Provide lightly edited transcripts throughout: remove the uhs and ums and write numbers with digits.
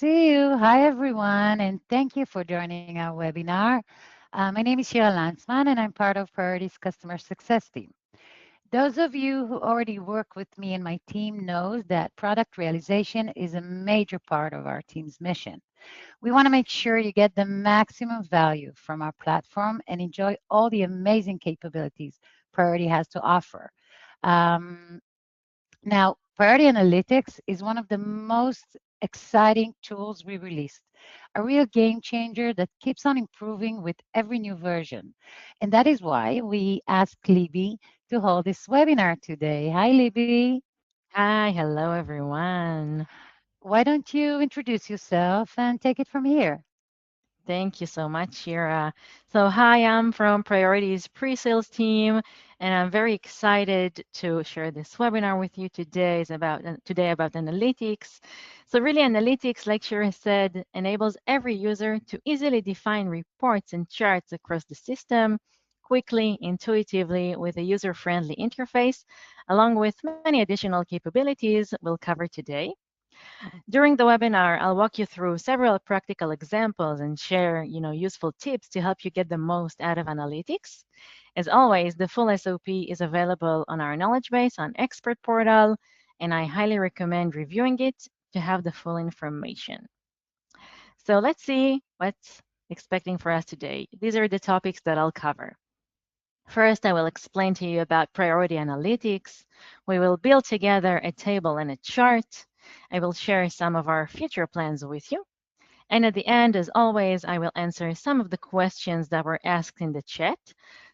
See you. Hi, everyone, and thank you for joining our webinar. My name is Sheila Lanzman, and I'm part of Priority's customer success team. Those of you who already work with me and my team knows that product realization is a major part of our team's mission. We want to make sure you get the maximum value from our platform and enjoy all the amazing capabilities Priority has to offer. Um, Now, Priority Analytics is one of the most exciting tools we released, a real game changer that keeps on improving with every new version. And that is why we asked Libby to hold this webinar today. Hi, Libby. Hi, hello everyone. Why don't you introduce yourself and take it from here? Thank you so much, Shira. So, hi, I'm from Priorities Pre-Sales team, and I'm very excited to share this webinar with you today. Today about analytics. So, really, analytics, like Shira said, enables every user to easily define reports and charts across the system quickly, intuitively, with a user-friendly interface, along with many additional capabilities we'll cover today. During the webinar, I'll walk you through several practical examples and share, useful tips to help you get the most out of analytics. As always, the full SOP is available on our knowledge base on Expert Portal, and I highly recommend reviewing it to have the full information. So let's see what's expecting for us today. These are the topics that I'll cover. First, I will explain to you about priority analytics. We will build together a table and a chart. I will share some of our future plans with you. And at the end, as always, I will answer some of the questions that were asked in the chat.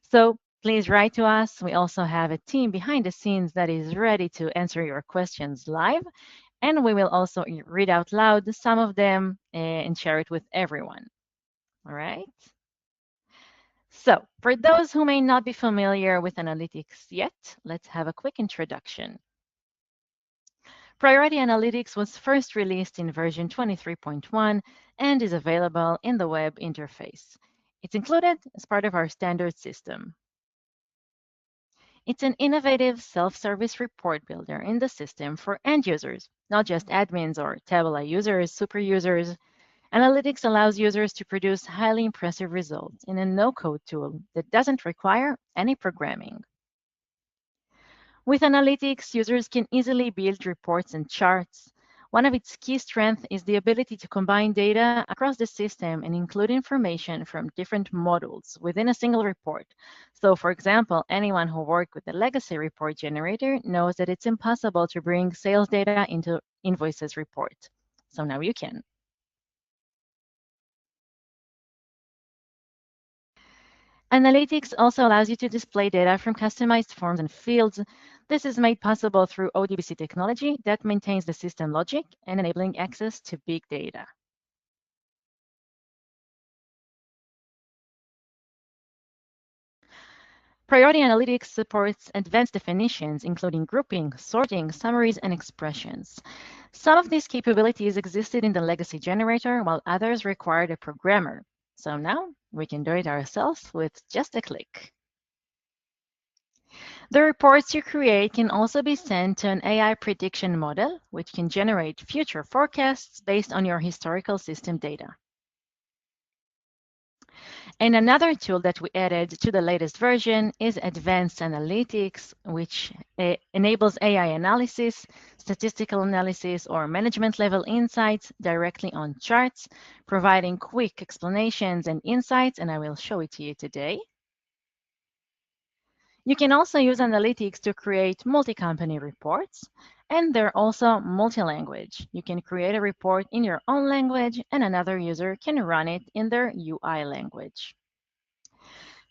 So please write to us. We also have a team behind the scenes that is ready to answer your questions live. And we will also read out loud some of them and share it with everyone. All right. So, for those who may not be familiar with analytics yet, let's have a quick introduction. Priority Analytics was first released in version 23.1 and is available in the web interface. It's included as part of our standard system. It's an innovative self-service report builder in the system for end users, not just admins or Tabula users, super users. Analytics allows users to produce highly impressive results in a no-code tool that doesn't require any programming. With analytics, users can easily build reports and charts. One of its key strengths is the ability to combine data across the system and include information from different modules within a single report. So, for example, anyone who worked with the legacy report generator knows that it's impossible to bring sales data into invoices report. So now you can. Analytics also allows you to display data from customized forms and fields. This is made possible through ODBC technology that maintains the system logic and enabling access to big data. Priority Analytics supports advanced definitions, including grouping, sorting, summaries, and expressions. Some of these capabilities existed in the legacy generator, while others required a programmer. So now we can do it ourselves with just a click. The reports you create can also be sent to an AI prediction model, which can generate future forecasts based on your historical system data. And another tool that we added to the latest version is Advanced Analytics, which enables AI analysis, statistical analysis, or management level insights directly on charts, providing quick explanations and insights, and I will show it to you today. You can also use analytics to create multi-company reports, and they're also multi-language. You can create a report in your own language, and another user can run it in their UI language.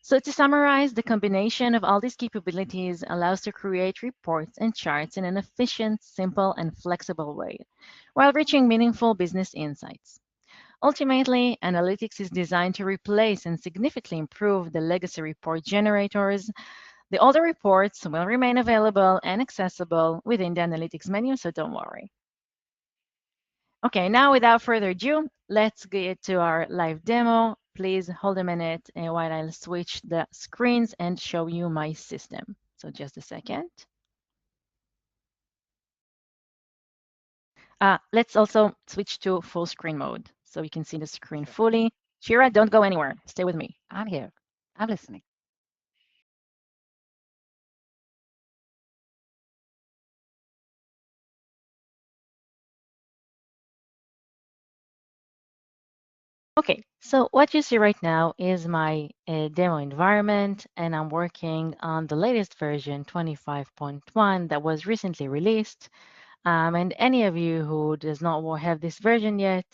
So to summarize, the combination of all these capabilities allows to create reports and charts in an efficient, simple, and flexible way, while reaching meaningful business insights. Ultimately, analytics is designed to replace and significantly improve the legacy report generators. The older reports will remain available and accessible within the analytics menu, so don't worry. Okay, now without further ado, let's get to our live demo. Please hold a minute while I'll switch the screens and show you my system. So just a second. Let's also switch to full screen mode so you can see the screen Sure. fully. Shira, don't go anywhere. Stay with me. I'm here. I'm listening. Okay, so what you see right now is my demo environment, and I'm working on the latest version 25.1 that was recently released. And any of you who does not have this version yet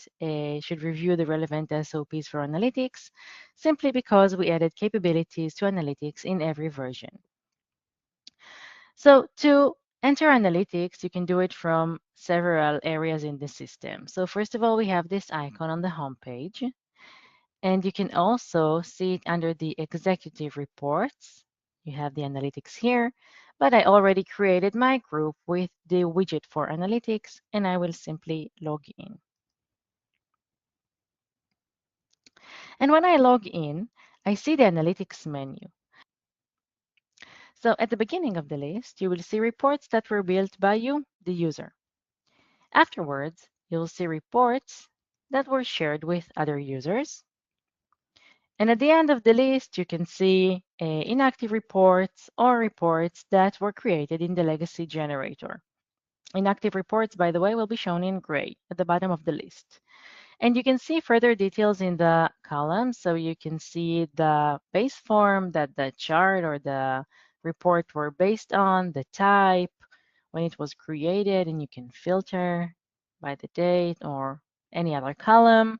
should review the relevant SOPs for analytics, simply because we added capabilities to analytics in every version. So to enter analytics, you can do it from several areas in the system. So first of all, we have this icon on the home page, and you can also see it under the executive reports. You have the analytics here, but I already created my group with the widget for analytics, and I will simply log in. And when I log in, I see the analytics menu. So at the beginning of the list, you will see reports that were built by you, the user. Afterwards, you'll see reports that were shared with other users. And at the end of the list, you can see inactive reports or reports that were created in the legacy generator. Inactive reports, by the way, will be shown in gray at the bottom of the list. And you can see further details in the column. So you can see the base form that the chart or the report were based on, the type, when it was created, and you can filter by the date or any other column.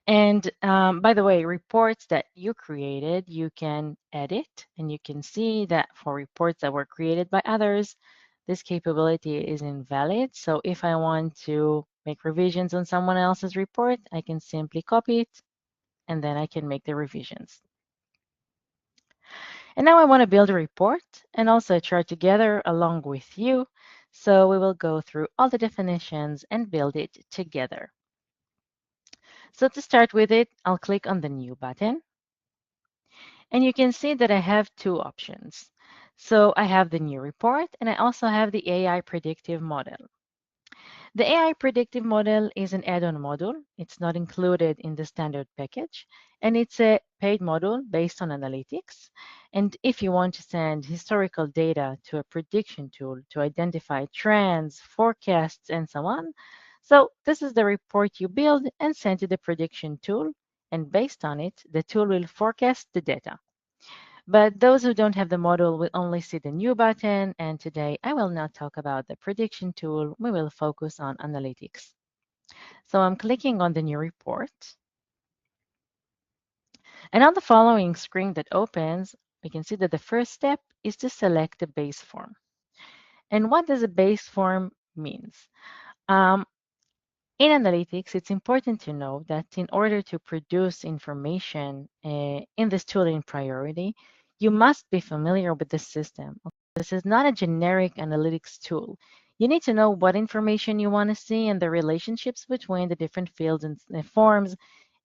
And by the way, reports that you created, you can edit, and you can see that for reports that were created by others, this capability is invalid. So if I want to make revisions on someone else's report, I can simply copy it, and then I can make the revisions. And now I want to build a report and also a chart together along with you. So we will go through all the definitions and build it together. So to start with it, I'll click on the New button. And you can see that I have two options. So I have the new report, and I also have the AI predictive model. The AI predictive model is an add-on module. It's not included in the standard package, and it's a paid module based on analytics. And if you want to send historical data to a prediction tool to identify trends, forecasts, and so on, so this is the report you build and send to the prediction tool, and based on it, the tool will forecast the data. But those who don't have the model will only see the new button, and today I will not talk about the prediction tool. We will focus on analytics. So I'm clicking on the new report, and on the following screen that opens, we can see that the first step is to select the base form. And what does a base form means? Um, In analytics, it's important to know that in order to produce information in this tool in priority, you must be familiar with the system. This is not a generic analytics tool. You need to know what information you want to see and the relationships between the different fields and forms,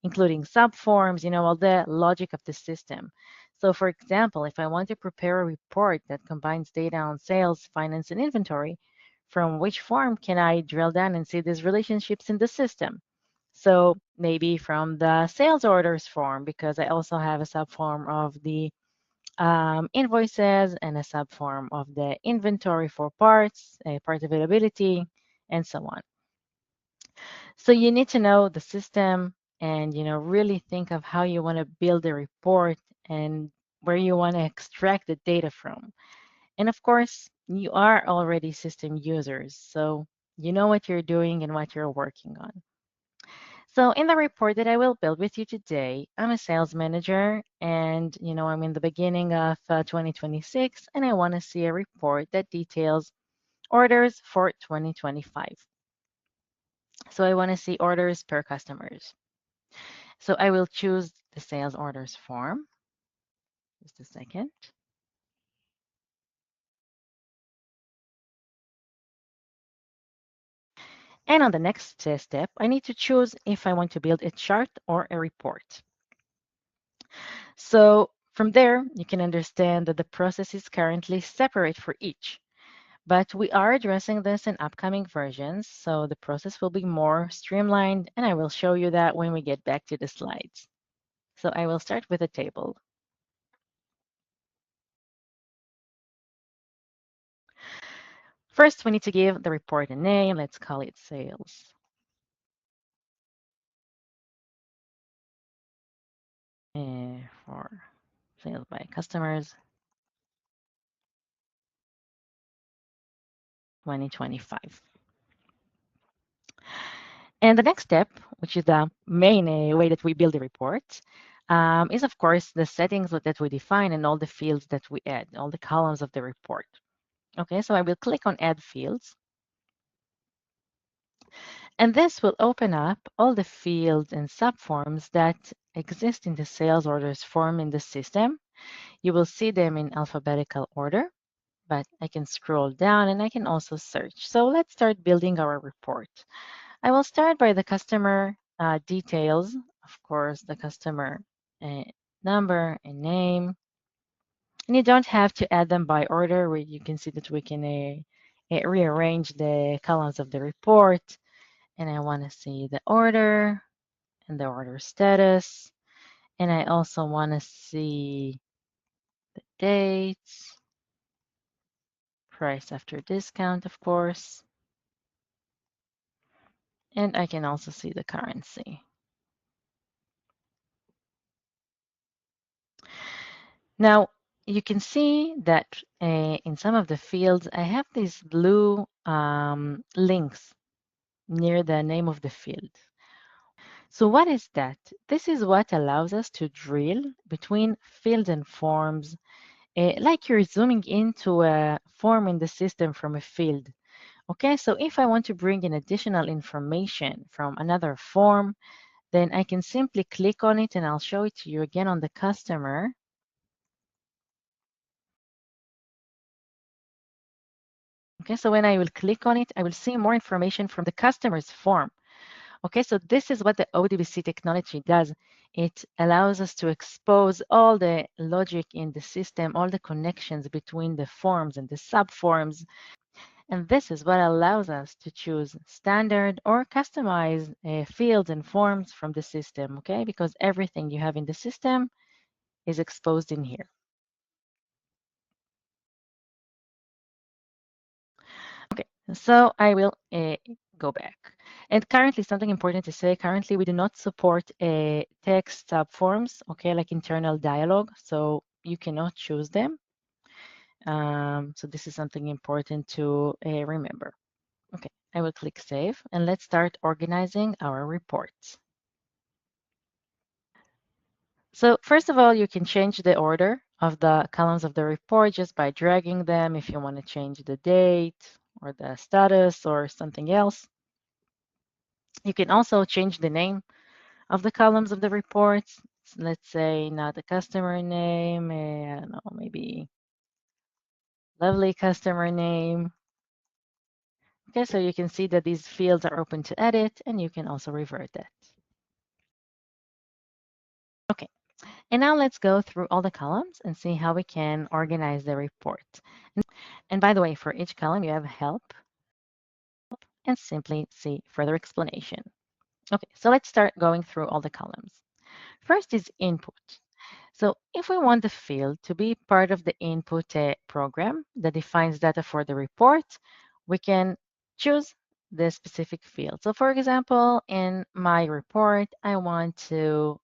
including subforms, all the logic of the system. So for example, if I want to prepare a report that combines data on sales, finance, and inventory, from which form can I drill down and see these relationships in the system? So maybe from the sales orders form, because I also have a subform of the invoices and a subform of the inventory for parts, part availability, and so on. So you need to know the system and really think of how you want to build a report and where you want to extract the data from. And of course, you are already system users, so you know what you're doing and what you're working on. So in the report that I will build with you today, I'm a sales manager and I'm in the beginning of 2026 and I want to see a report that details orders for 2025. So I want to see orders per customers. So I will choose the sales orders form. Just a second. And on the next step, I need to choose if I want to build a chart or a report. So from there, you can understand that the process is currently separate for each. But we are addressing this in upcoming versions, so the process will be more streamlined, and I will show you that when we get back to the slides. So I will start with a table. First, we need to give the report a name. Let's call it sales. For sales by customers 2025. And the next step, which is the main way that we build the report, is of course the settings that we define and all the fields that we add, all the columns of the report. Okay, so I will click on Add Fields, and this will open up all the fields and subforms that exist in the sales orders form in the system. You will see them in alphabetical order, but I can scroll down and I can also search. So let's start building our report. I will start by the customer details, of course, the customer uh, number and name. And you don't have to add them by order, where you can see that we can rearrange the columns of the report. And I want to see the order and the order status. And I also want to see the dates, price after discount, of course. And I can also see the currency. Now, you can see that in some of the fields, I have these blue links near the name of the field. So what is that? This is what allows us to drill between fields and forms, like you're zooming into a form in the system from a field. Okay, so if I want to bring in additional information from another form, then I can simply click on it and I'll show it to you again on the customer. Okay, so when I will click on it, I will see more information from the customer's form. Okay, so this is what the ODBC technology does. It allows us to expose all the logic in the system, all the connections between the forms and the subforms. And this is what allows us to choose standard or customized fields and forms from the system, okay? Because everything you have in the system is exposed in here. Okay, so I will go back. And currently, something important to say, currently we do not support text subforms, okay, like internal dialogue, so you cannot choose them. So this is something important to remember. Okay, I will click Save, and let's start organizing our reports. So first of all, you can change the order of the columns of the report just by dragging them if you want to change the date or the status or something else. You can also change the name of the columns of the reports. Let's say not the customer name, I don't know, maybe lovely customer name. Okay, so you can see that these fields are open to edit and you can also revert that. Okay, and now let's go through all the columns and see how we can organize the report. And by the way, for each column, you have help and simply see further explanation. Okay, so let's start going through all the columns. First is input. So if we want the field to be part of the input program that defines data for the report, we can choose the specific field. So for example, in my report, I want to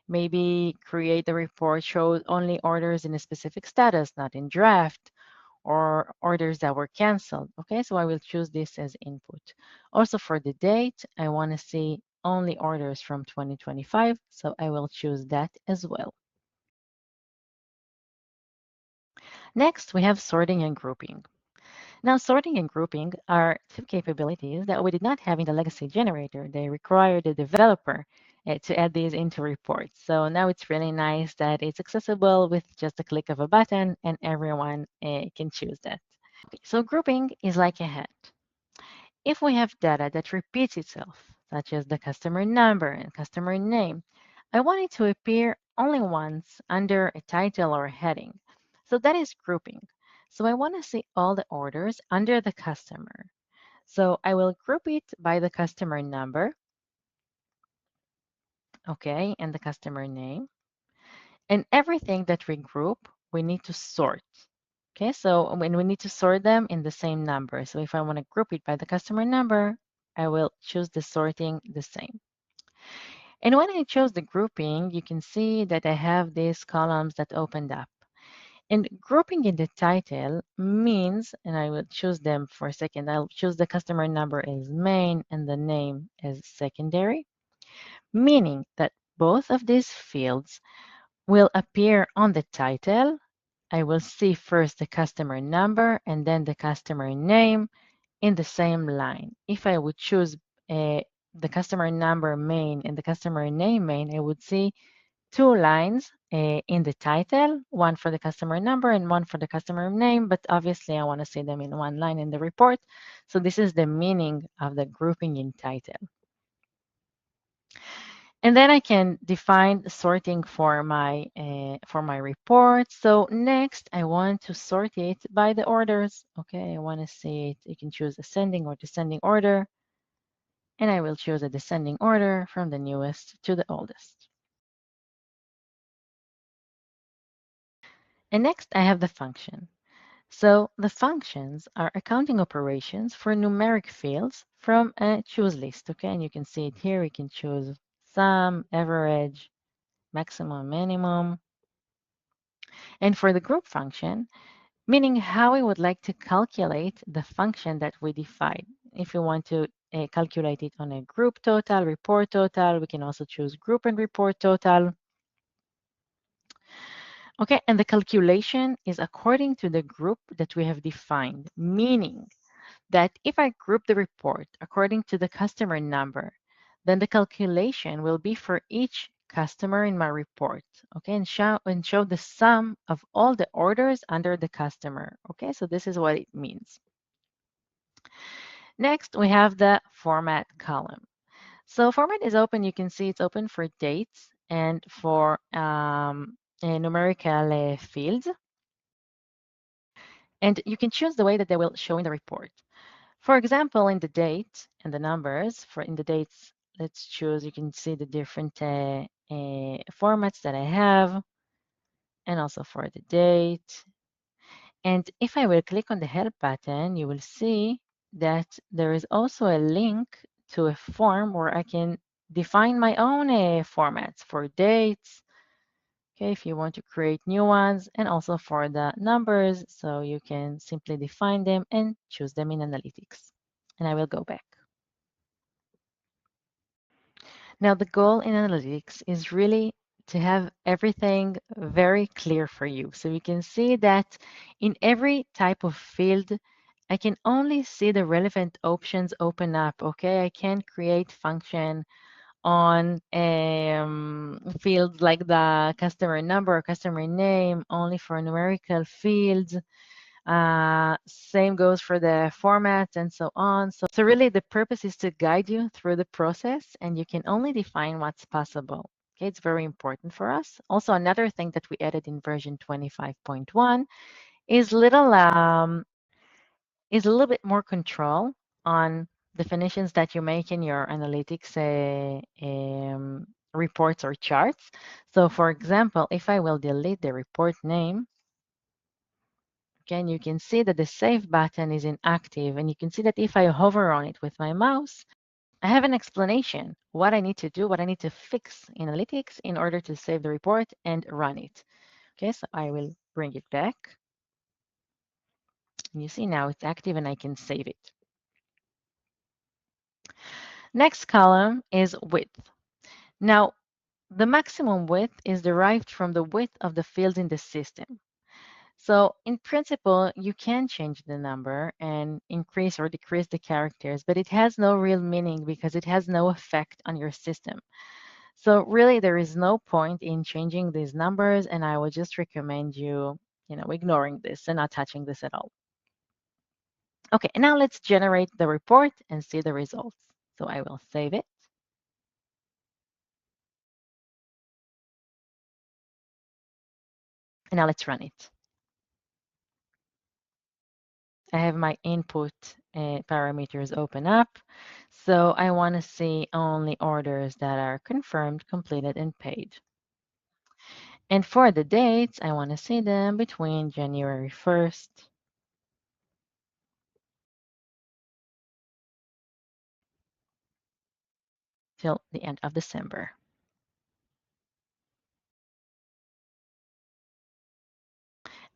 maybe create the report show only orders in a specific status, not in draft, or orders that were canceled. Okay, so I will choose this as input. Also for the date, I want to see only orders from 2025, so I will choose that as well. Next, we have sorting and grouping. Now, sorting and grouping are two capabilities that we did not have in the legacy generator. They require the developer to add these into reports. So now it's really nice that it's accessible with just a click of a button and everyone can choose that. Okay, so grouping is like a hat. If we have data that repeats itself, such as the customer number and customer name, I want it to appear only once under a title or a heading. So that is grouping. So I want to see all the orders under the customer. So I will group it by the customer number, okay, and the customer name. And everything that we group, we need to sort. Okay, so when we need to sort them in the same number. So if I want to group it by the customer number, I will choose the sorting the same. And when I chose the grouping, you can see that I have these columns that opened up. And grouping in the title means, and I will choose them for a second, I'll choose the customer number as main and the name as secondary, meaning that both of these fields will appear on the title. I will see first the customer number and then the customer name in the same line. If I would choose the customer number main and the customer name main, I would see two lines in the title, one for the customer number and one for the customer name, but obviously I want to see them in one line in the report. So this is the meaning of the grouping in title. And then I can define sorting for my report. So next, I want to sort it by the orders. Okay, I want to see it. You can choose ascending or descending order, and I will choose a descending order from the newest to the oldest. And next, I have the function. So the functions are accounting operations for numeric fields from a choose list. Okay, and you can see it here. We can choose sum, average, maximum, minimum. And for the group function, meaning how we would like to calculate the function that we define. If we want to calculate it on a group total, report total, we can also choose group and report total. Okay, and the calculation is according to the group that we have defined, meaning that if I group the report according to the customer number, then the calculation will be for each customer in my report, okay, and show the sum of all the orders under the customer. Okay, so this is what it means. Next, we have the format column. So format is open. You can see it's open for dates and for numerical fields. And you can choose the way that they will show in the report. For example, in the date and the numbers, for in the dates, let's choose, you can see the different formats that I have, and also for the date. And if I will click on the help button, you will see that there is also a link to a form where I can define my own formats for dates, okay, if you want to create new ones, and also for the numbers, so you can simply define them and choose them in analytics. And I will go back. Now, the goal in analytics is really to have everything very clear for you. So you can see that in every type of field, I can only see the relevant options open up. Okay, I can't create function on fields like the customer number or customer name only for numerical fields. Same goes for the formats and so on. So really the purpose is to guide you through the process and you can only define what's possible. Okay, it's very important for us. Also, another thing that we added in version 25.1 is is a little bit more control on definitions that you make in your analytics reports or charts. So for example, if I will delete the report name, again, you can see that the save button is inactive, and you can see that if I hover on it with my mouse, I have an explanation what I need to do, what I need to fix in analytics in order to save the report and run it. Okay, so I will bring it back. And you see now it's active and I can save it. Next column is width. Now, the maximum width is derived from the width of the fields in the system. So in principle, you can change the number and increase or decrease the characters, but it has no real meaning because it has no effect on your system. So really, there is no point in changing these numbers, and I would just recommend you, ignoring this and not touching this at all. Okay, and now let's generate the report and see the results. So I will save it. And now let's run it. I have my input parameters open up. So I want to see only orders that are confirmed, completed, and paid. And for the dates, I want to see them between January 1st till the end of December.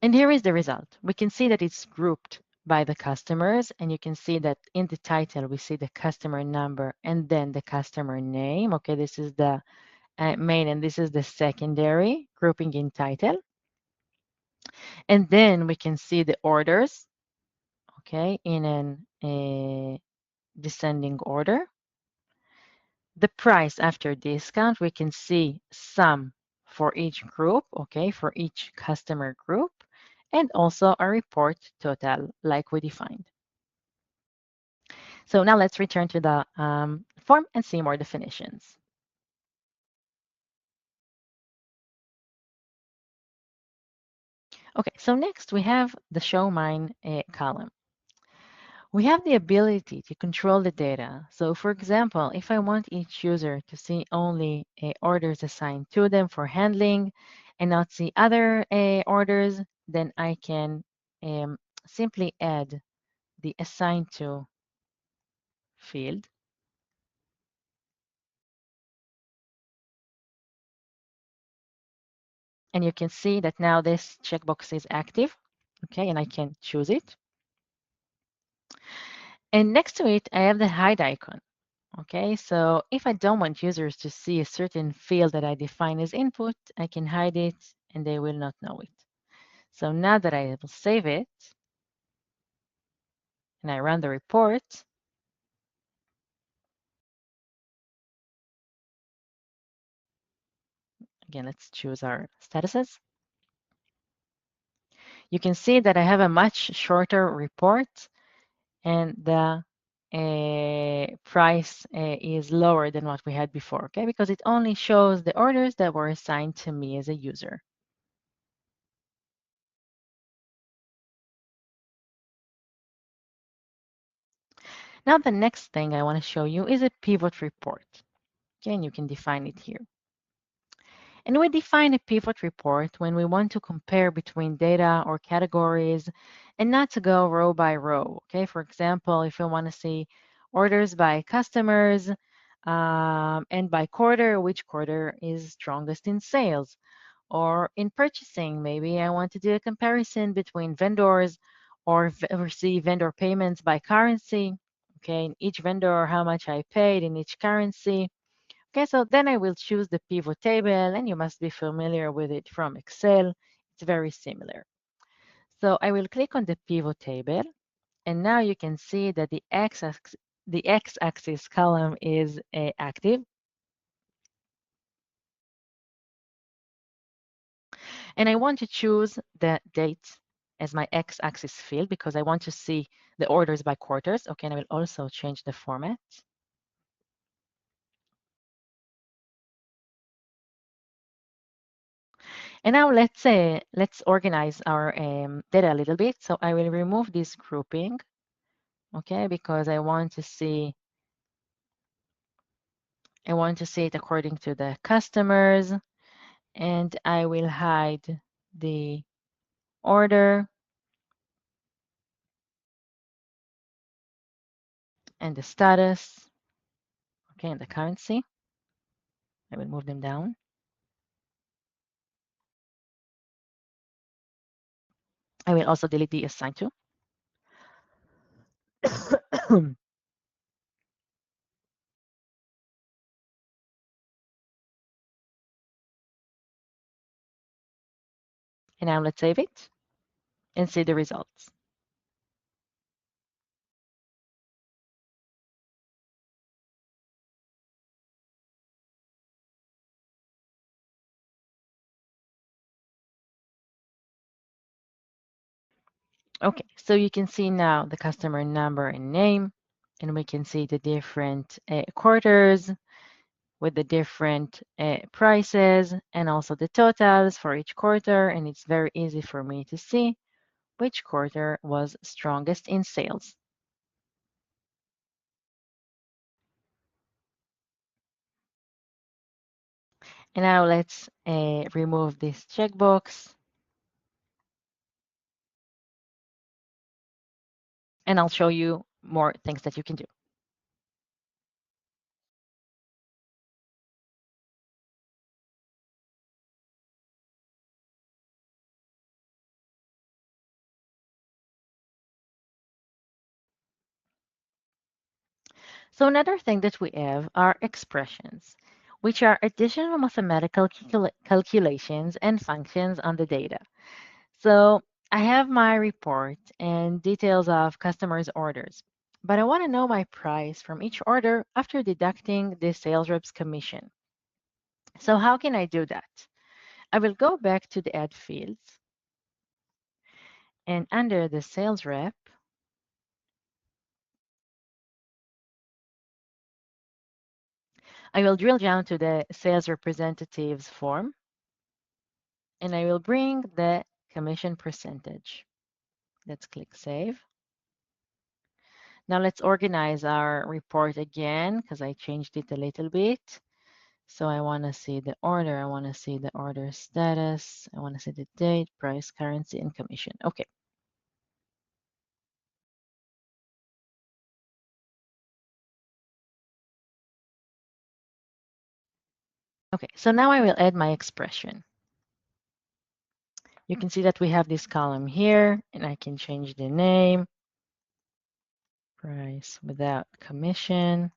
And here is the result. We can see that it's grouped by the customers, and you can see that in the title, we see the customer number and then the customer name. Okay, this is the main and this is the secondary grouping in title. And then we can see the orders, okay, in an descending order. The price after discount, we can see sum for each group, okay, for each customer group, and also a report total like we defined. So now let's return to the form and see more definitions. Okay, so next we have the show mine column. We have the ability to control the data. So for example, if I want each user to see only orders assigned to them for handling and not see other orders, then I can um, simply add the assigned to field. And you can see that now this checkbox is active, okay, and I can choose it. And next to it, I have the hide icon. Okay, so if I don't want users to see a certain field that I define as input, I can hide it and they will not know it. So now that I will save it and I run the report, again, let's choose our statuses. You can see that I have a much shorter report and the price is lower than what we had before, okay? Because it only shows the orders that were assigned to me as a user. Now the next thing I want to show you is a pivot report. Okay, and you can define it here. And we define a pivot report when we want to compare between data or categories and not to go row by row. Okay, for example, if we want to see orders by customers and by quarter, which quarter is strongest in sales? Or in purchasing, maybe I want to do a comparison between vendors or receive vendor payments by currency. Okay, in each vendor, how much I paid in each currency. Okay, so then I will choose the pivot table, and you must be familiar with it from Excel. It's very similar. So I will click on the pivot table, and now you can see that the x-axis column is active. And I want to choose the date as my x-axis field because I want to see the orders by quarters. Okay, and I will also change the format. And now let's organize our data a little bit. So I will remove this grouping, okay, because I want to see it according to the customers, and I will hide the order and the status, okay, and the currency. I will move them down. I will also delete the assigned to. And now let's save it and see the results. Okay, so you can see now the customer number and name, and we can see the different quarters with the different prices and also the totals for each quarter. And it's very easy for me to see which quarter was strongest in sales. And now let's remove this checkbox, and I'll show you more things that you can do. So another thing that we have are expressions, which are additional mathematical calculations and functions on the data. So I have my report and details of customers' orders, but I want to know my price from each order after deducting the sales rep's commission. So how can I do that? I will go back to the add fields, and under the sales rep, I will drill down to the sales representatives form, and I will bring the commission percentage. Let's click save. Now let's organize our report again because I changed it a little bit. So I want to see the order. I want to see the order status. I want to see the date, price, currency, and commission. Okay. Okay. So now I will add my expression. You can see that we have this column here, and I can change the name, price without commission.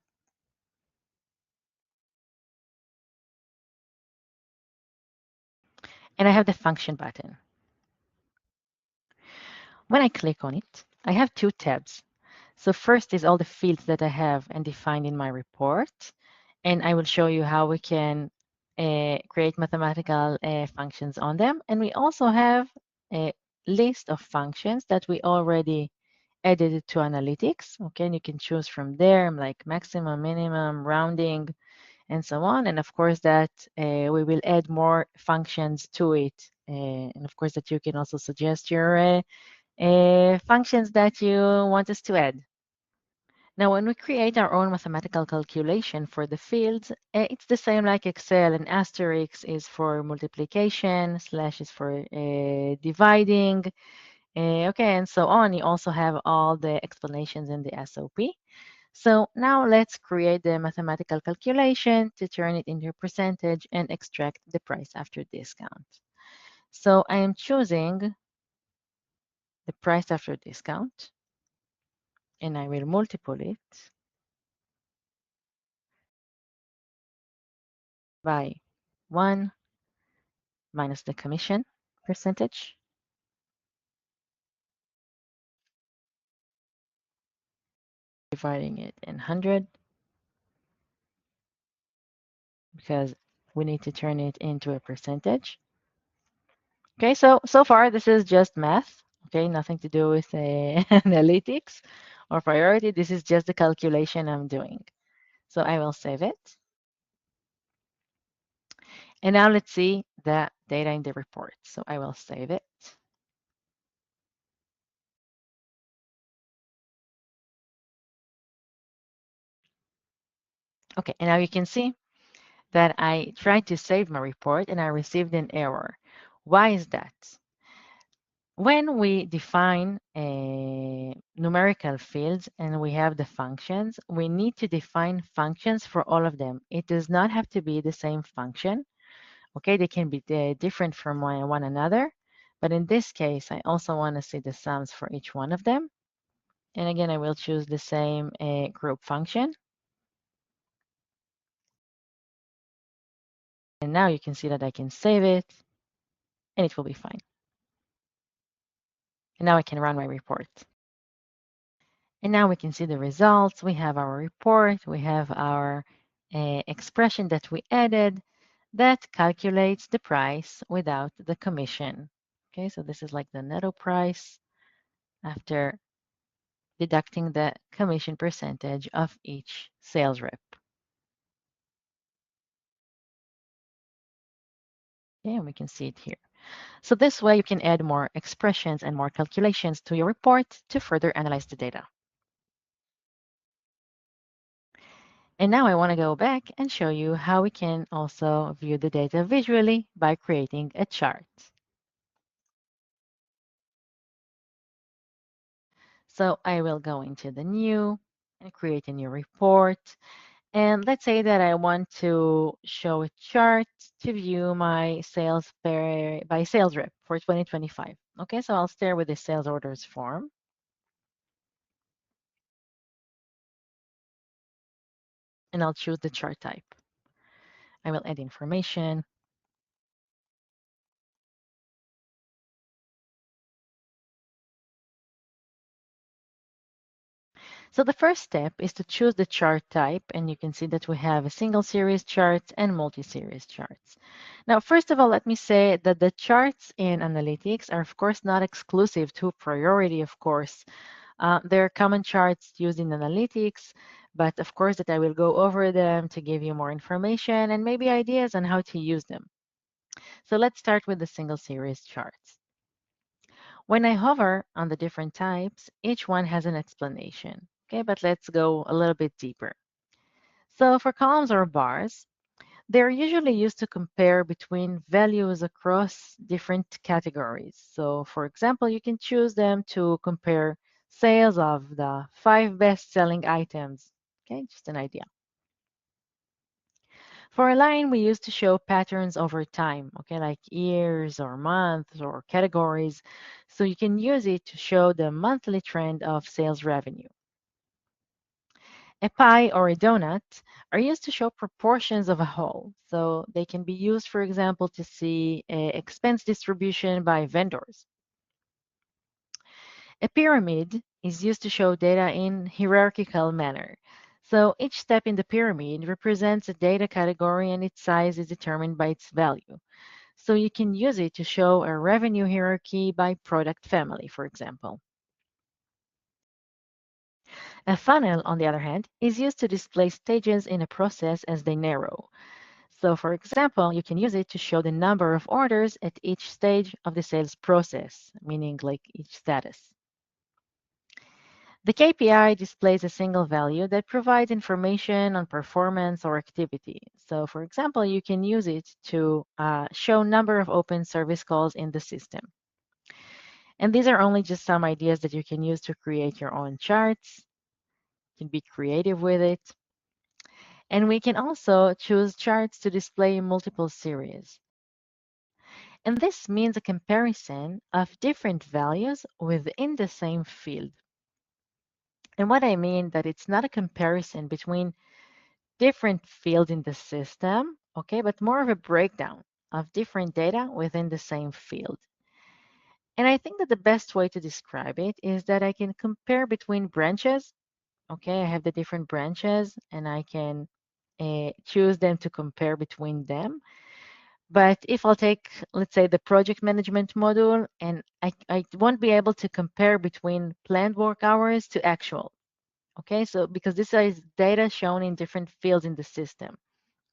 And I have the function button. When I click on it, I have two tabs. So first is all the fields that I have and defined in my report. And I will show you how we can create mathematical functions on them. And we also have a list of functions that we already added to analytics. Okay, and you can choose from there, like maximum, minimum, rounding, and so on. And of course that we will add more functions to it. And of course that you can also suggest your functions that you want us to add. Now, when we create our own mathematical calculation for the fields, it's the same like Excel. An asterisk is for multiplication, slash is for dividing, okay, and so on. You also have all the explanations in the SOP. So now let's create the mathematical calculation to turn it into a percentage and extract the price after discount. So I am choosing the price after discount, and I will multiply it by 1 minus the commission percentage, dividing it in 100 because we need to turn it into a percentage. Okay, so far this is just math. Okay, nothing to do with analytics or priority. This is just the calculation I'm doing. So I will save it. And now let's see the data in the report. So I will save it. Okay, and now you can see that I tried to save my report and I received an error. Why is that? When we define numerical fields and we have the functions, we need to define functions for all of them. It does not have to be the same function. Okay, they can be different from one another. But in this case, I also want to see the sums for each one of them. And again, I will choose the same group function. And now you can see that I can save it and it will be fine. And now I can run my report. And now we can see the results. We have our report. We have our expression that we added that calculates the price without the commission. Okay, so this is like the netto price after deducting the commission percentage of each sales rep. Okay, and we can see it here. So this way you can add more expressions and more calculations to your report to further analyze the data. And now I want to go back and show you how we can also view the data visually by creating a chart. So I will go into the new and create a new report. And let's say that I want to show a chart to view my sales by sales rep for 2025. Okay, so I'll start with the sales orders form and I'll choose the chart type. I will add information. So the first step is to choose the chart type, and you can see that we have a single series charts and multi-series charts. Now, first of all, let me say that the charts in analytics are, of course, not exclusive to priority, of course. There are common charts used in analytics, but of course that I will go over them to give you more information and maybe ideas on how to use them. So let's start with the single series charts. When I hover on the different types, each one has an explanation. Okay, but let's go a little bit deeper. So for columns or bars, they're usually used to compare between values across different categories. So for example, you can choose them to compare sales of the 5 best-selling items. Okay, just an idea. For a line, we use to show patterns over time, okay, like years or months or categories. So you can use it to show the monthly trend of sales revenue. A pie or a donut are used to show proportions of a whole. So they can be used, for example, to see expense distribution by vendors. A pyramid is used to show data in hierarchical manner. So each step in the pyramid represents a data category and its size is determined by its value. So you can use it to show a revenue hierarchy by product family, for example. A funnel, on the other hand, is used to display stages in a process as they narrow. So for example, you can use it to show the number of orders at each stage of the sales process, meaning like each status. The KPI displays a single value that provides information on performance or activity. So for example, you can use it to show number of open service calls in the system. And these are only just some ideas that you can use to create your own charts. You can be creative with it. And we can also choose charts to display multiple series. And this means a comparison of different values within the same field. And what I mean that it's not a comparison between different fields in the system, okay, but more of a breakdown of different data within the same field. And I think that the best way to describe it is that I can compare between branches. Okay, I have the different branches and I can choose them to compare between them. But if I'll take, let's say, the project management module, and I won't be able to compare between planned work hours to actual. Okay, so because this is data shown in different fields in the system.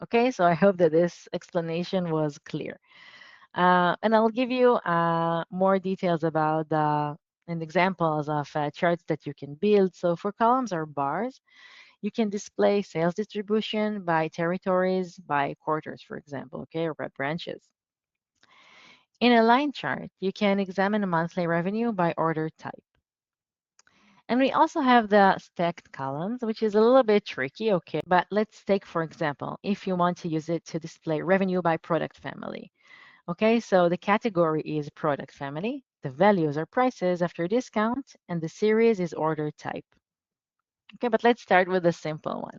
Okay, so I hope that this explanation was clear. And I'll give you more details about the and examples of charts that you can build. So for columns or bars, you can display sales distribution by territories, by quarters, for example, okay, or by branches. In a line chart, you can examine monthly revenue by order type. And we also have the stacked columns, which is a little bit tricky, okay, but let's take, for example, if you want to use it to display revenue by product family. Okay, so the category is product family, the values are prices after discount, and the series is order type. Okay, but let's start with the simple one.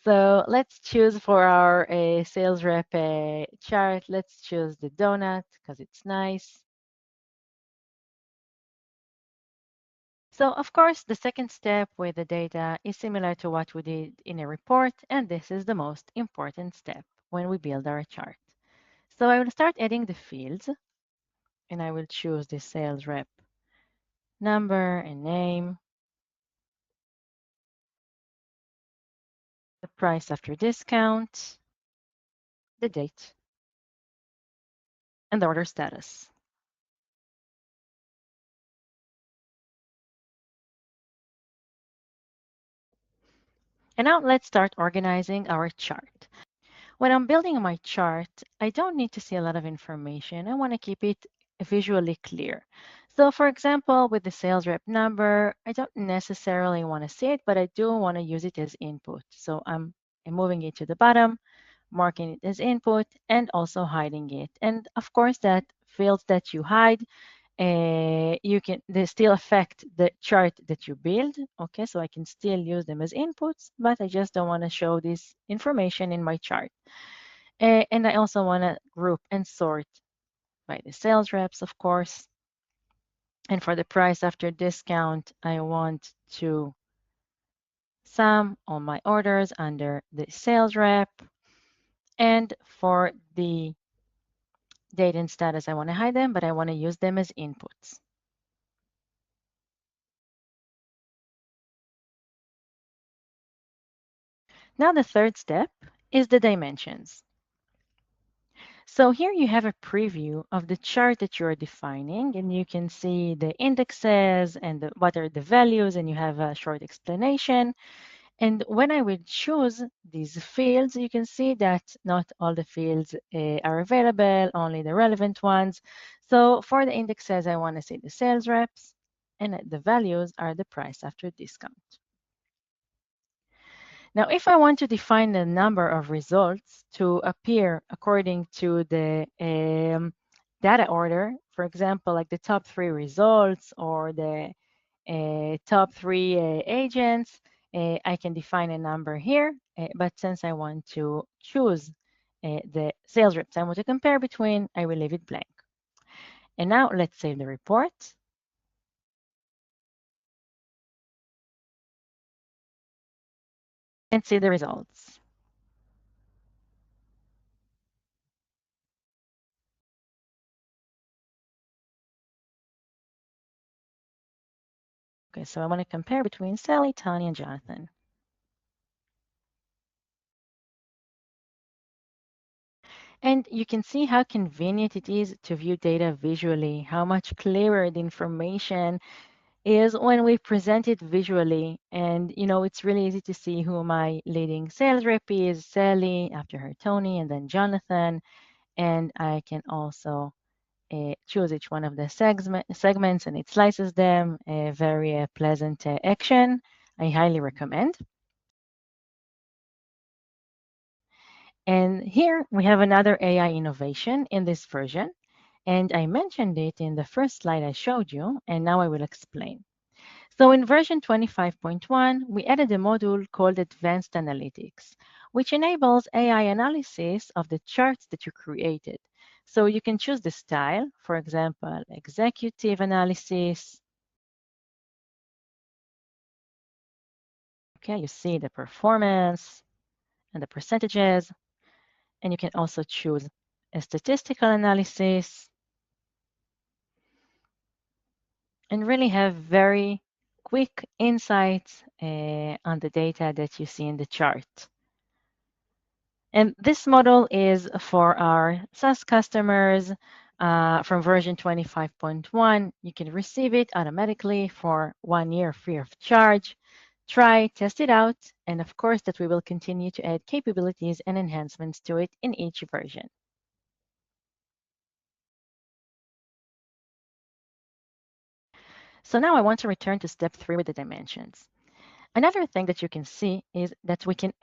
So let's choose for our sales rep chart, let's choose the donut because it's nice. So of course, the second step with the data is similar to what we did in a report, and this is the most important step when we build our chart. So I will start adding the fields, and I will choose the sales rep number and name, the price after discount, the date. and the order status. And now let's start organizing our chart. When I'm building my chart, I don't need to see a lot of information. I want to keep it visually clear. So for example, with the sales rep number, I don't necessarily want to see it, but I do want to use it as input. So I'm moving it to the bottom, marking it as input, and also hiding it. And of course, that fields that you hide, they still affect the chart that you build. Okay, so I can still use them as inputs, but I just don't want to show this information in my chart. And I also want to group and sort by the sales reps, of course. And for the price after discount, I want to sum all my orders under the sales rep. And for the date and status, I want to hide them, but I want to use them as inputs. Now the third step is the dimensions. So here you have a preview of the chart that you're defining, and you can see the indexes and what are the values, and you have a short explanation. And when I will choose these fields, you can see that not all the fields are available, only the relevant ones. So for the indexes, I want to see the sales reps, and the values are the price after discount. Now, if I want to define the number of results to appear according to the data order, for example, like the top 3 results or the top 3 agents, I can define a number here. But since I want to choose the sales reps I want to compare between, I will leave it blank. And now let's save the report and see the results. Okay, so I want to compare between Sally, Tanya, and Jonathan. And you can see how convenient it is to view data visually, how much clearer the information is when we present it visually. And, it's really easy to see who my leading sales rep is, Sally, after her Tony, and then Jonathan. And I can also choose each one of the segments and it slices them. A very pleasant action. I highly recommend. And here we have another AI innovation in this version. And I mentioned it in the first slide I showed you, and now I will explain. So in version 25.1, we added a module called Advanced Analytics, which enables AI analysis of the charts that you created. So you can choose the style, for example, executive analysis. Okay, you see the performance and the percentages, and you can also choose a statistical analysis and really have very quick insights on the data that you see in the chart. And this model is for our SaaS customers from version 25.1. You can receive it automatically for 1 year free of charge. Try, test it out, and of course that we will continue to add capabilities and enhancements to it in each version. So now I want to return to step 3 with the dimensions. Another thing that you can see is that we can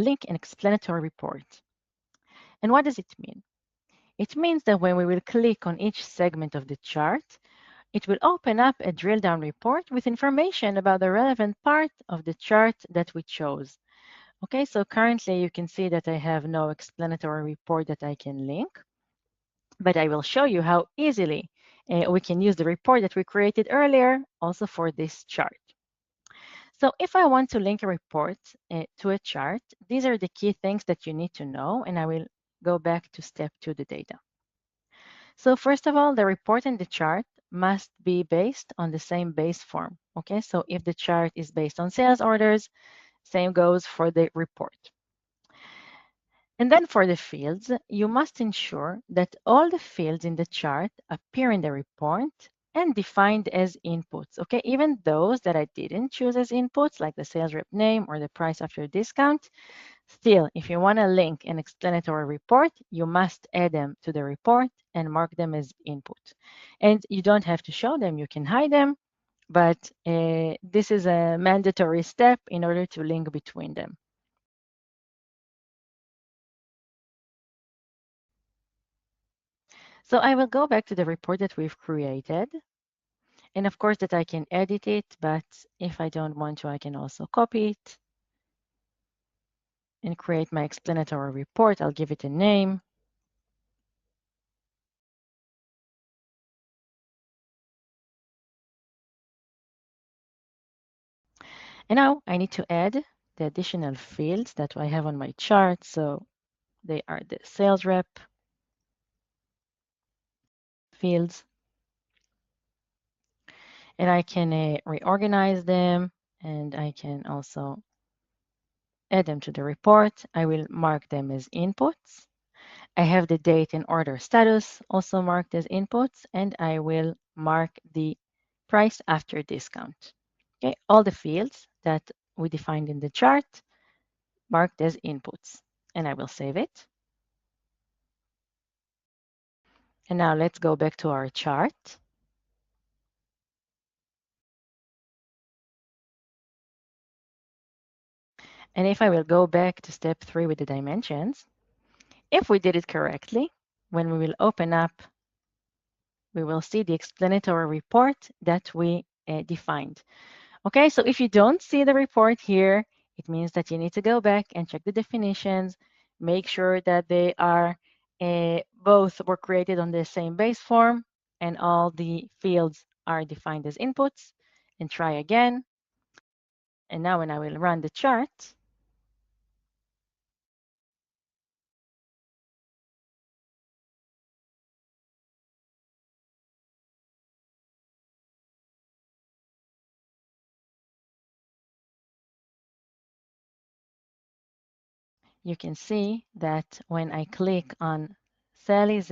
link an explanatory report. And what does it mean? It means that when we will click on each segment of the chart, it will open up a drill down report with information about the relevant part of the chart that we chose. Okay, so currently you can see that I have no explanatory report that I can link, but I will show you how easily we can use the report that we created earlier also for this chart. So if I want to link a report to a chart, these are the key things that you need to know, and I will go back to step 2, the data. So first of all, the report and the chart must be based on the same base form. Okay, so if the chart is based on sales orders, same goes for the report. And then for the fields, you must ensure that all the fields in the chart appear in the report and defined as inputs. Okay, even those that I didn't choose as inputs, like the sales rep name or the price after discount, still, if you want to link an explanatory report, you must add them to the report and mark them as input. And you don't have to show them, you can hide them, but this is a mandatory step in order to link between them. So I will go back to the report that we've created. And of course that I can edit it, but if I don't want to, I can also copy it and create my explanatory report. I'll give it a name. And now I need to add the additional fields that I have on my chart. So they are the sales rep fields, and I can reorganize them, and I can also add them to the report. I will mark them as inputs. I have the date and order status also marked as inputs, and I will mark the price after discount. Okay, all the fields that we defined in the chart marked as inputs, and I will save it. And now let's go back to our chart. And if I will go back to step 3 with the dimensions, if we did it correctly, when we will open up, we will see the explanatory report that we defined. Okay, so if you don't see the report here, it means that you need to go back and check the definitions, make sure that they are both were created on the same base form and all the fields are defined as inputs, and try again. And now when I will run the chart, you can see that when I click on Sally's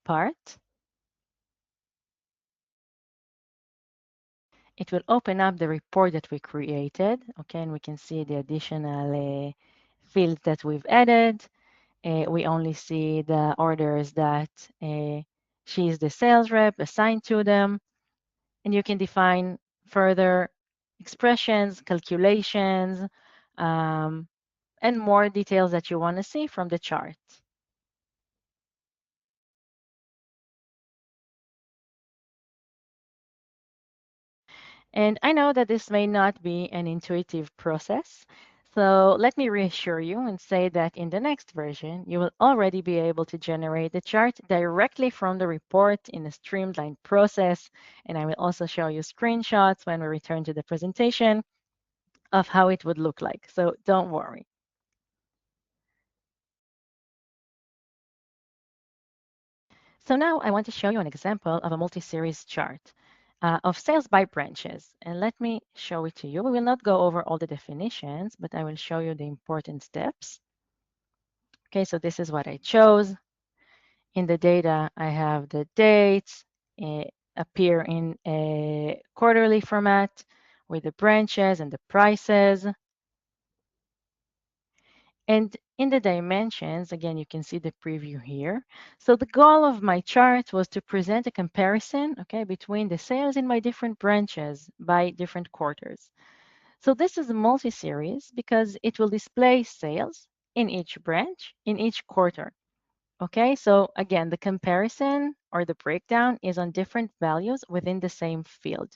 part, it will open up the report that we created. Okay, and we can see the additional fields that we've added. We only see the orders that she's the sales rep assigned to them. And you can define further expressions, calculations, um, and more details that you want to see from the chart. And I know that this may not be an intuitive process. So let me reassure you and say that in the next version, you will already be able to generate the chart directly from the report in a streamlined process. And I will also show you screenshots when we return to the presentation of how it would look like. So don't worry. So now I want to show you an example of a multi-series chart of sales by branches. And let me show it to you. We will not go over all the definitions, but I will show you the important steps. Okay, so this is what I chose. In the data, I have the dates appear in a quarterly format with the branches and the prices. And in the dimensions, again, you can see the preview here. So the goal of my chart was to present a comparison, okay, between the sales in my different branches by different quarters. So this is a multi-series because it will display sales in each branch in each quarter. Okay, so again, the comparison or the breakdown is on different values within the same field.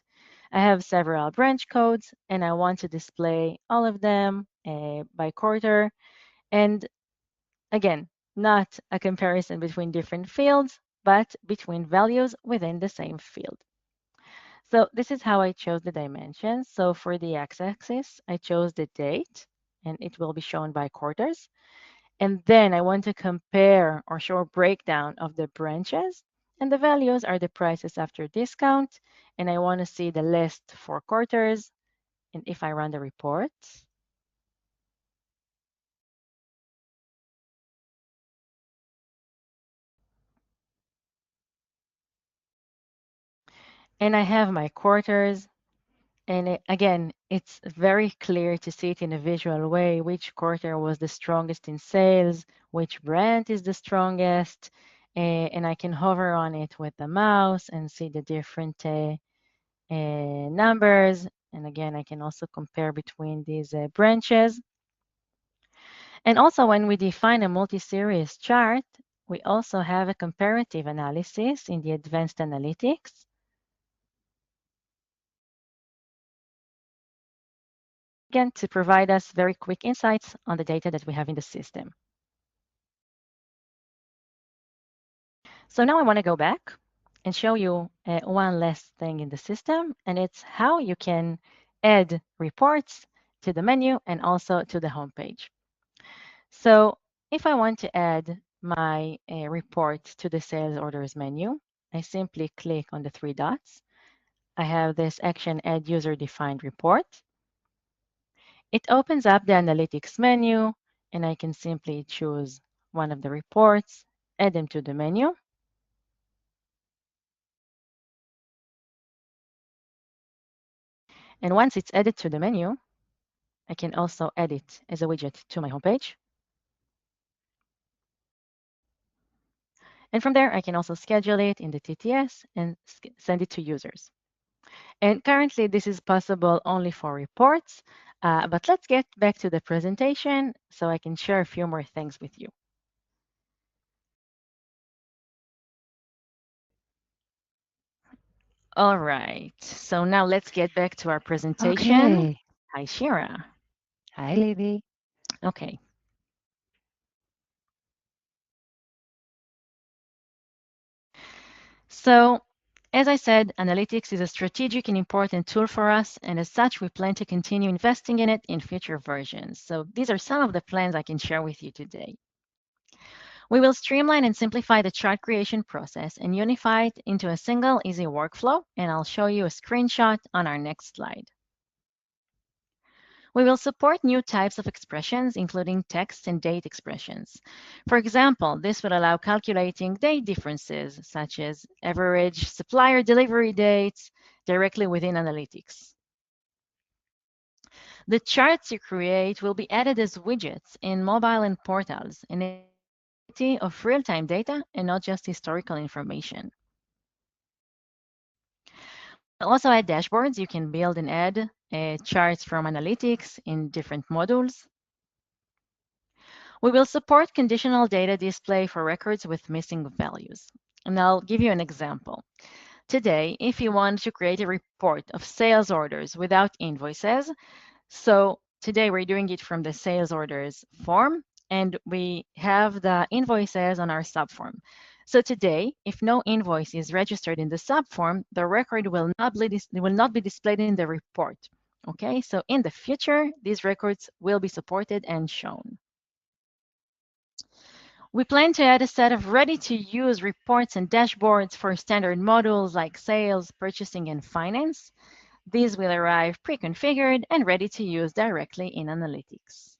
I have several branch codes and I want to display all of them by quarter. And again, not a comparison between different fields, but between values within the same field. So this is how I chose the dimensions. So for the x-axis, I chose the date, and it will be shown by quarters. And then I want to compare or show a breakdown of the branches. And the values are the prices after discount. And I want to see the list for quarters. And if I run the report, And I have my quarters. And again, it's very clear to see it in a visual way which quarter was the strongest in sales, which brand is the strongest, and I can hover on it with the mouse and see the different numbers. And again, I can also compare between these branches. And also, when we define a multi-series chart, we also have a comparative analysis in the advanced analytics. Again, to provide us very quick insights on the data that we have in the system. So now I want to go back and show you one last thing in the system, and it's how you can add reports to the menu and also to the homepage. So if I want to add my report to the sales orders menu, I simply click on the three dots. I have this action add user defined report. It opens up the analytics menu, and I can simply choose one of the reports, add them to the menu. And once it's added to the menu, I can also add it as a widget to my homepage. And from there, I can also schedule it in the TTS and send it to users. And currently, this is possible only for reports. But let's get back to the presentation so I can share a few more things with you. All right. So now let's get back to our presentation. Okay. Hi, Shira. Hi, Libby. Okay. So, as I said, analytics is a strategic and important tool for us, and as such, we plan to continue investing in it in future versions. So, these are some of the plans I can share with you today. We will streamline and simplify the chart creation process and unify it into a single, easy workflow, and I'll show you a screenshot on our next slide. We will support new types of expressions, including text and date expressions. For example, this will allow calculating date differences, such as average supplier delivery dates, directly within analytics. The charts you create will be added as widgets in mobile and portals, enabling visibility of real-time data and not just historical information. We will also add dashboards. You can build and add charts from analytics in different modules. We will support conditional data display for records with missing values. And I'll give you an example. Today, if you want to create a report of sales orders without invoices, so today we're doing it from the sales orders form, and we have the invoices on our subform. So today, if no invoice is registered in the subform, the record will not be displayed in the report. Okay, so in the future, these records will be supported and shown. We plan to add a set of ready-to-use reports and dashboards for standard modules like sales, purchasing, and finance. These will arrive pre-configured and ready to use directly in analytics.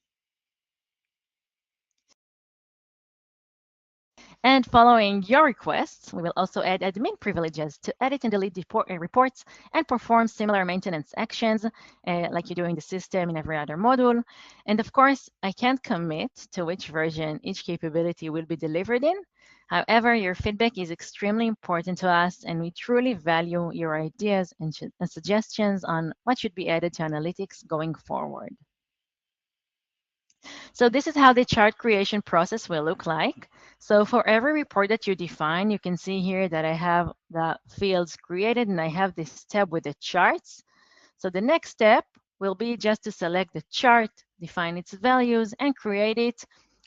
And following your requests, we will also add admin privileges to edit and delete reports and perform similar maintenance actions like you do in the system in every other module. And of course, I can't commit to which version each capability will be delivered in. However, your feedback is extremely important to us, and we truly value your ideas and suggestions on what should be added to analytics going forward. So this is how the chart creation process will look like. So for every report that you define, you can see here that I have the fields created and I have this tab with the charts. So the next step will be just to select the chart, define its values, and create it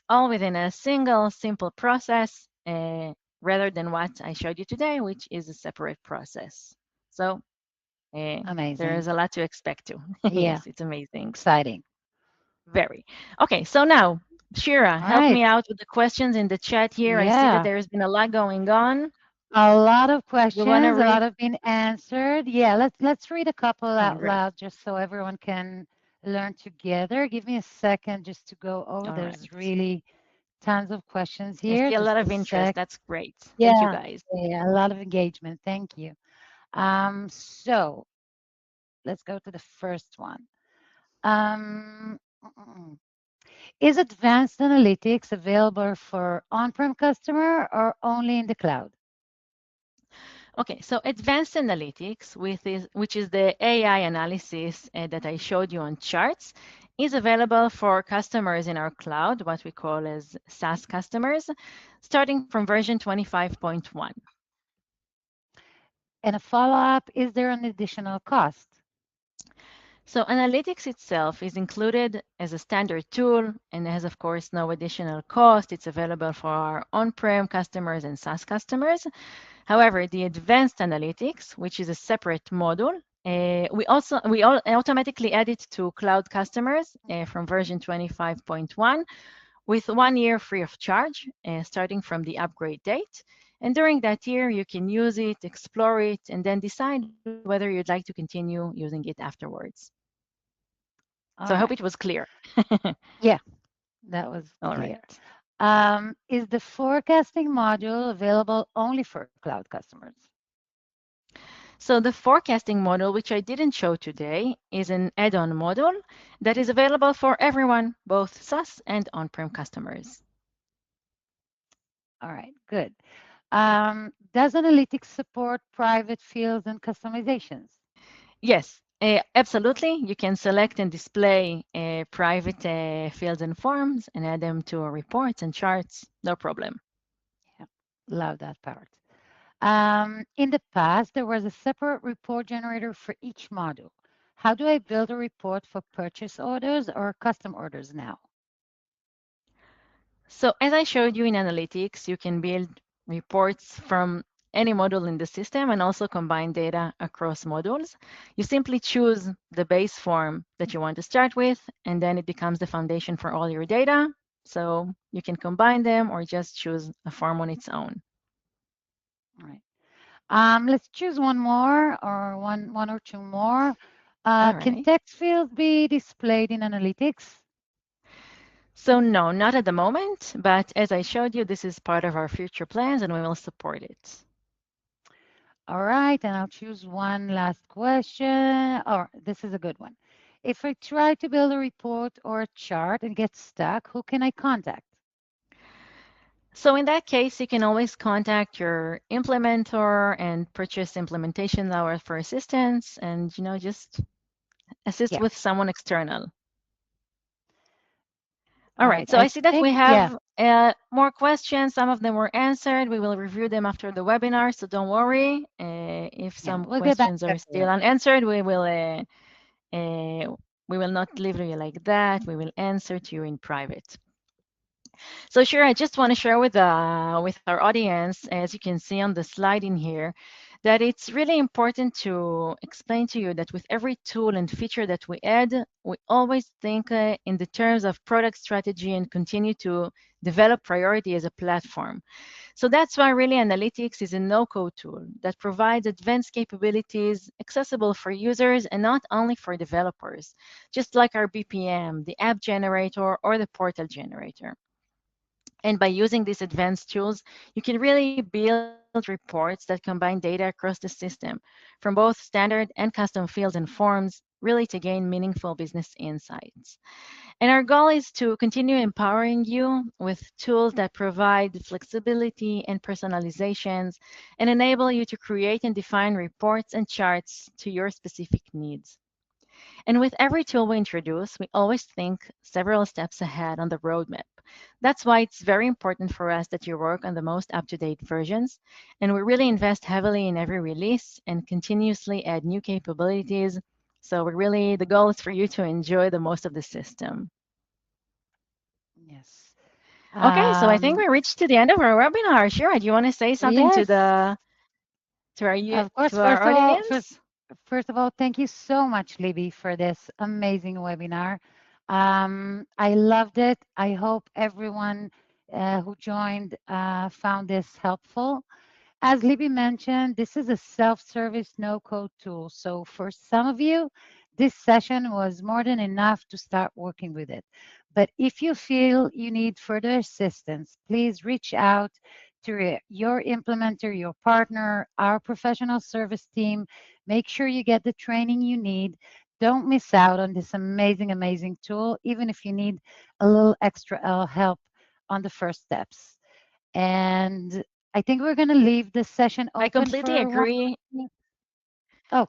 all within a single simple process rather than what I showed you today, which is a separate process. So there is Amazing. a lot to expect too. Yeah, Yes, it's amazing. exciting. Very. Okay, so now, Shira, All help right. me out with the questions in the chat here. I see that Yeah. there's been a lot going on. A lot of You want to questions, a lot read? have been answered. Yeah, let's read a couple Oh, out great. loud just so everyone can learn together. Give me a second just to go over. All There's right. really tons of questions I here. see a lot Just a of interest. sec. That's great. Thank you, Yeah, guys. yeah, a lot of engagement. Thank you. So let's go to the first one. Um, is advanced analytics available for on-prem customer or only in the cloud? Okay, so advanced analytics, which is the AI analysis that I showed you on charts, is available for customers in our cloud, what we call as SaaS customers, starting from version 25.1. And a follow-up, is there an additional cost? So analytics itself is included as a standard tool and has, of course, no additional cost. It's available for our on-prem customers and SaaS customers. However, the advanced analytics, which is a separate module, we automatically add it to cloud customers from version 25.1 with 1 year free of charge, starting from the upgrade date. And during that year, you can use it, explore it, and then decide whether you'd like to continue using it afterwards. So I hope All it was right. clear. Yeah, that was All clear. right. Is the forecasting module available only for cloud customers? So the forecasting model, which I didn't show today, is an add-on model that is available for everyone, both SaaS and on-prem customers. All right, good. Does analytics support private fields and customizations? Yes, absolutely. You can select and display private fields and forms and add them to reports and charts, no problem. Yeah, love that part. In the past, there was a separate report generator for each module. How do I build a report for purchase orders or custom orders now? So as I showed you in analytics, you can build reports from any module in the system and also combine data across modules. You simply choose the base form that you want to start with, and then it becomes the foundation for all your data. So you can combine them or just choose a form on its own. All right. Let's choose one more or one or two more. All Can right. text fields be displayed in analytics? So no, not at the moment, but as I showed you, this is part of our future plans and we will support it. All right, and I'll choose one last question. Or this is a good one. If I try to build a report or a chart and get stuck, who can I contact? So in that case, you can always contact your implementer and purchase implementation hours for assistance and, just assist Yeah. with someone external. All All right, right. so I I see that we think, yeah, have more questions. Some of them were answered. We will review them after the webinar, so don't worry. If yeah, some we'll get back questions are to still it. unanswered, we will not leave you like that. We will answer to you in private. So sure, I just want to share with our audience, as you can see on the slide in here, that it's really important to explain to you that with every tool and feature that we add, we always think in the terms of product strategy and continue to develop priority as a platform. So that's why really analytics is a no-code tool that provides advanced capabilities accessible for users and not only for developers, just like our BPM, the app generator, or the portal generator. And by using these advanced tools, you can really build reports that combine data across the system from both standard and custom fields and forms, really to gain meaningful business insights. And our goal is to continue empowering you with tools that provide flexibility and personalizations and enable you to create and define reports and charts to your specific needs. And with every tool we introduce, we always think several steps ahead on the roadmap. That's why it's very important for us that you work on the most up-to-date versions, and we really invest heavily in every release and continuously add new capabilities. So the goal is for you to enjoy the most of the system. Yes. Okay, so I think Um, we reached to the end of our webinar. Sure, do you want to say something to yes, the of course. to our audience? First of all, thank you so much, Libby, for this amazing webinar. I loved it. I hope everyone who joined found this helpful. As Libby mentioned, this is a self-service no-code tool. So for some of you, this session was more than enough to start working with it. But if you feel you need further assistance, please reach out to your implementer, your partner, our professional service team. Make sure you get the training you need. Don't miss out on this amazing, amazing tool, even if you need a little extra help on the first steps. And I think we're going to leave this session I open completely for one. agree. Oh,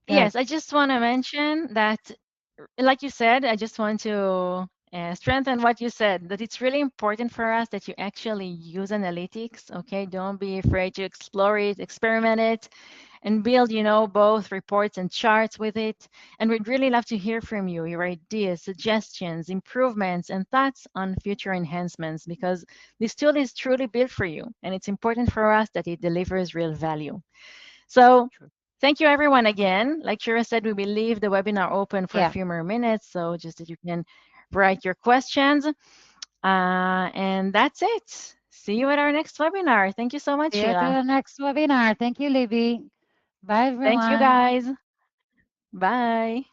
go ahead. Yes, I just want to mention that, like you said, I just want to strengthen what you said, that it's really important for us that you actually use analytics. Okay, don't be afraid to explore it, experiment it, and build, both reports and charts with it. And we'd really love to hear from you, your ideas, suggestions, improvements, and thoughts on future enhancements, because this tool is truly built for you, and it's important for us that it delivers real value. So True. thank you everyone again. Like Shira said, we will leave the webinar open for a Yeah. few more minutes, so just that you can write your questions. And that's it. See you at our next webinar. Thank you so much, See you to Sheila. the next webinar. Thank you, Libby. Bye, Thank you everyone. guys. Bye.